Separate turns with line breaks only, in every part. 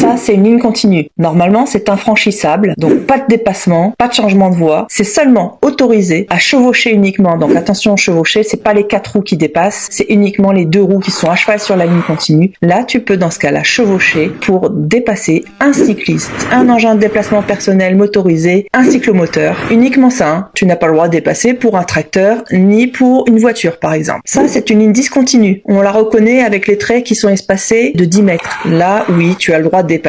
Ça, c'est une ligne continue. Normalement, c'est infranchissable, donc pas de dépassement, pas de changement de voie. C'est seulement autorisé à chevaucher uniquement. Donc attention, chevaucher, c'est pas les 4 roues qui dépassent, c'est uniquement les 2 roues qui sont à cheval sur la ligne continue. Là, tu peux dans ce cas-là chevaucher pour dépasser un cycliste, un engin de déplacement personnel motorisé, un cyclomoteur. Uniquement ça, hein. Tu n'as pas le droit de dépasser pour un tracteur ni pour une voiture par exemple. Ça, c'est une ligne discontinue. On la reconnaît avec les traits qui sont espacés de 10 mètres. Là, oui, tu as le droit de dépasser.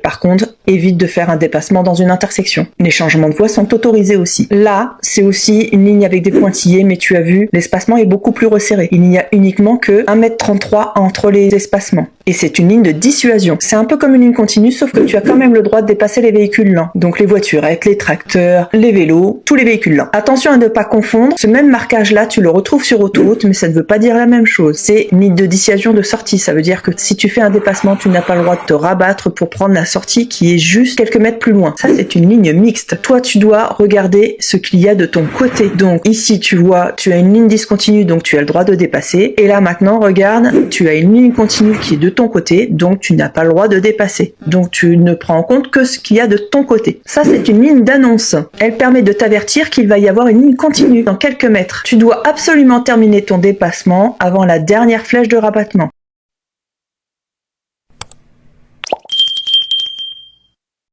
Par contre, évite de faire un dépassement dans une intersection. Les changements de voie sont autorisés aussi. Là, c'est aussi une ligne avec des pointillés, mais tu as vu, l'espacement est beaucoup plus resserré. Il n'y a uniquement que 1,33 m entre les espacements. Et c'est une ligne de dissuasion. C'est un peu comme une ligne continue, sauf que tu as quand même le droit de dépasser les véhicules lents. Donc les voiturettes, les tracteurs, les vélos, tous les véhicules lents. Attention à ne pas confondre. Ce même marquage-là, tu le retrouves sur autoroute, mais ça ne veut pas dire la même chose. C'est une ligne de dissuasion de sortie. Ça veut dire que si tu fais un dépassement, tu n'as pas le droit de te rabattre pour prendre la sortie qui est juste quelques mètres plus loin. Ça, c'est une ligne mixte. Toi, tu dois regarder ce qu'il y a de ton côté. Donc ici, tu vois, tu as une ligne discontinue, donc tu as le droit de dépasser. Et là, maintenant, regarde, tu as une ligne continue qui est de ton côté, donc tu n'as pas le droit de dépasser. Donc tu ne prends en compte que ce qu'il y a de ton côté. Ça, c'est une ligne d'annonce. Elle permet de t'avertir qu'il va y avoir une ligne continue dans quelques mètres. Tu dois absolument terminer ton dépassement avant la dernière flèche de rabattement.